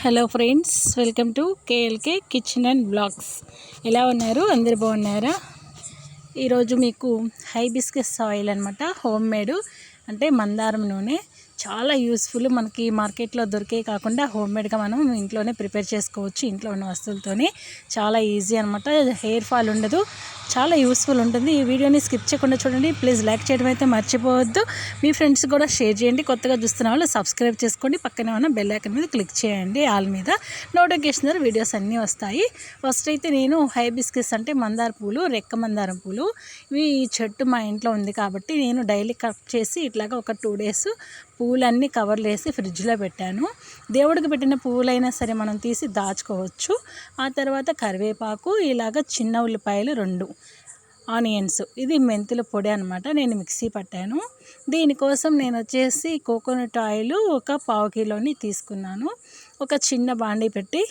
Hello friends, welcome to KLK kitchen and blogs. ఎలా ఉన్నారు? అందరు బాగున్నారా? ఈరోజు మీకు హైబిస్కస్ ఆయిల్ అనమాట, హోమ్ మేడ్ అంటే మందారం నూనె. చాలా యూస్ఫుల్. మనకి మార్కెట్లో దొరికే కాకుండా హోమ్ మేడ్గా మనం ఇంట్లోనే ప్రిపేర్ చేసుకోవచ్చు. ఇంట్లో ఉన్న వస్తువులతోనే చాలా ఈజీ అనమాట. హెయిర్ ఫాల్ ఉండదు, చాలా యూస్ఫుల్ ఉంటుంది. ఈ వీడియోని స్కిప్ చేయకుండా చూడండి. ప్లీజ్ లైక్ చేయడం అయితే మర్చిపోవద్దు. మీ ఫ్రెండ్స్ కూడా షేర్ చేయండి. కొత్తగా చూస్తున్న వాళ్ళు సబ్స్క్రైబ్ చేసుకోండి. పక్కనే ఉన్న బెల్ ఐకాన్ మీద క్లిక్ చేయండి. ఆల్ మీద నోటిఫికేషన్ ద్వారా వీడియోస్ అన్నీ వస్తాయి. ఫస్ట్ అయితే నేను హైబిస్కస్ అంటే మందార పూలు, రెక్క మందారం పూలు. ఇవి ఈ చెట్టు మా ఇంట్లో ఉంది కాబట్టి నేను డైలీ కట్ చేసి ఇట్లాగా ఒక 2 days పూలన్నీ కవర్లు వేసి ఫ్రిడ్జ్లో పెట్టాను. దేవుడికి పెట్టిన పువ్వులైనా సరే మనం తీసి దాచుకోవచ్చు. ఆ తర్వాత కరివేపాకు, ఇలాగ చిన్న ఉల్లిపాయలు 2, ఆనియన్స్, ఇది మెంతుల పొడి అనమాట. నేను మిక్సీ పట్టాను. దీనికోసం నేను వచ్చేసి కోకోనట్ ఆయిల్ ఒక 1/2 కిలోని తీసుకున్నాను. ఒక చిన్న బాండీ పెట్టి,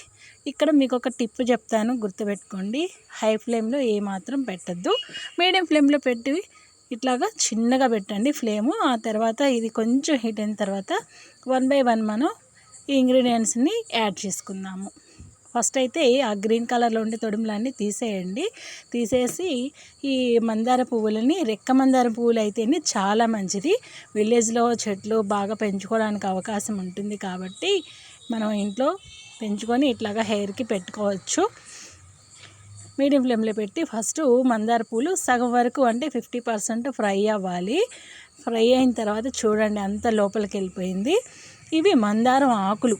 ఇక్కడ మీకు ఒక టిప్ చెప్తాను, గుర్తుపెట్టుకోండి. హై ఫ్లేమ్లో ఏమాత్రం పెట్టద్దు, మీడియం ఫ్లేమ్లో పెట్టి ఇట్లాగా చిన్నగా పెట్టండి ఫ్లేము. ఆ తర్వాత ఇది కొంచెం హీట్ అయిన తర్వాత 1 by 1 మనం ఈ ఇంగ్రీడియంట్స్ని యాడ్ చేసుకుందాము. ఫస్ట్ అయితే ఆ గ్రీన్ కలర్లో ఉండే తొడుములన్నీ తీసేయండి. తీసేసి ఈ మందార పువ్వులని, రెక్క మందార పువ్వులు అయితేనే చాలా మంచిది. విలేజ్లో చెట్లు బాగా పెంచుకోవడానికి అవకాశం ఉంటుంది కాబట్టి మనం ఇంట్లో పెంచుకొని ఇట్లాగా హెయిర్కి పెట్టుకోవచ్చు. మీడియం ఫ్లేమ్లో పెట్టి ఫస్ట్ మందార పూలు సగం వరకు అంటే 50% ఫ్రై అవ్వాలి. ఫ్రై అయిన తర్వాత చూడండి అంత లోపలికి వెళ్ళిపోయింది. ఇవి మందారం ఆకులు,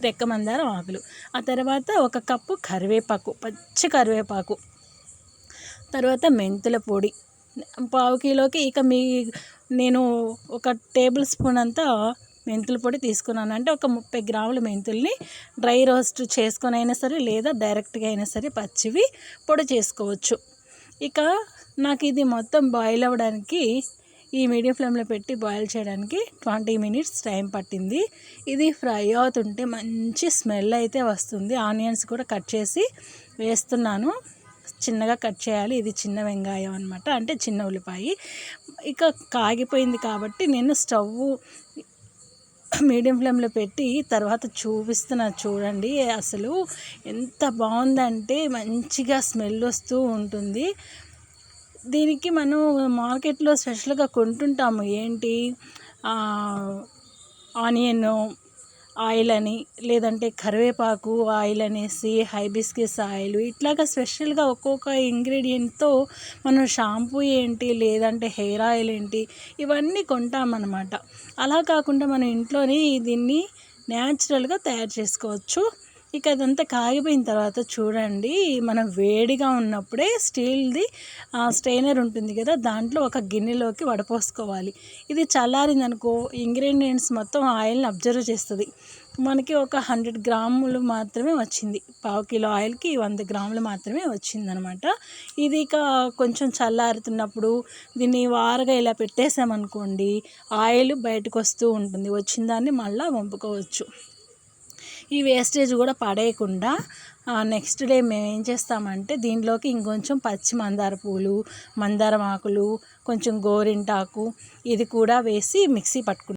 రెక్క మందారం ఆకులు. ఆ తర్వాత 1 కప్పు కరివేపాకు, పచ్చి కరివేపాకు. తర్వాత మెంతుల పొడి 1/2 కిలోకి ఇక నేను 1 టేబుల్ స్పూన్ అంతా మెంతుల పొడి తీసుకున్నాను. అంటే ఒక 30 గ్రాముల మెంతుల్ని డ్రై రోస్ట్ చేసుకొని అయినా సరే, లేదా డైరెక్ట్గా అయినా సరే పచ్చివి పొడి చేసుకోవచ్చు. ఇక నాకు ఇది మొత్తం బాయిల్ అవ్వడానికి, ఈ మీడియం ఫ్లేమ్లో పెట్టి బాయిల్ చేయడానికి 20 minutes టైం పట్టింది. ఇది ఫ్రై అవుతుంటే మంచి స్మెల్ అయితే వస్తుంది. ఆనియన్స్ కూడా కట్ చేసి వేస్తున్నాను. చిన్నగా కట్ చేయాలి. ఇది చిన్న వెంగాయం అనమాట, అంటే చిన్న ఉల్లిపాయ. ఇక కాగిపోయింది కాబట్టి నేను స్టవ్ మీడియం ఫ్లేమ్లో పెట్టి తర్వాత చూపిస్తున్నా. చూడండి అసలు ఎంత బాగుందంటే మంచిగా స్మెల్ వస్తూ ఉంటుంది. దీనికి మనం మార్కెట్లో స్పెషల్గా కొంటుంటాము. ఏంటి, ఆనియన్ ఆయిల్ అని, లేదంటే కరివేపాకు ఆయిల్ అనేసి, హైబిస్కస్ ఆయిల్, ఇట్లాగా స్పెషల్గా ఒక్కొక్క ఇంగ్రీడియంట్తో మనం షాంపూ ఏంటి, లేదంటే హెయిర్ ఆయిల్ ఏంటి, ఇవన్నీ కొంటామన్నమాట. అలా కాకుండా మనం ఇంట్లోనే దీన్ని న్యాచురల్గా తయారు చేసుకోవచ్చు. ఇక అదంతా కాగిపోయిన తర్వాత చూడండి, మనం వేడిగా ఉన్నప్పుడే స్టీల్ది స్ట్రైనర్ ఉంటుంది కదా, దాంట్లో ఒక గిన్నెలోకి వడపోసుకోవాలి. ఇది చల్లారిందనుకో ఇంగ్రీడియంట్స్ మొత్తం ఆయిల్ని అబ్జర్వ్ చేస్తుంది. మనకి ఒక 100 గ్రాములు మాత్రమే వచ్చింది. 1/2 కిలో ఆయిల్కి 100 గ్రాములు మాత్రమే వచ్చిందనమాట. ఇది ఇక కొంచెం చల్లారుతున్నప్పుడు దీన్ని వారగా ఇలా పెట్టేసామనుకోండి, ఆయిల్ బయటకు వస్తూ ఉంటుంది. వచ్చిన దాన్ని మళ్ళీ వంపుకోవచ్చు. ఈ వేస్టేజ్ కూడా పడేయకుండా నెక్స్ట్ డే మేము ఏం చేస్తామంటే, దీనిలోకి ఇంకొంచెం పచ్చి మందార పూలు, మందారం ఆకులు, కొంచెం గోరింటాకు, ఇది కూడా వేసి మిక్సీ పట్టుకుంటాం.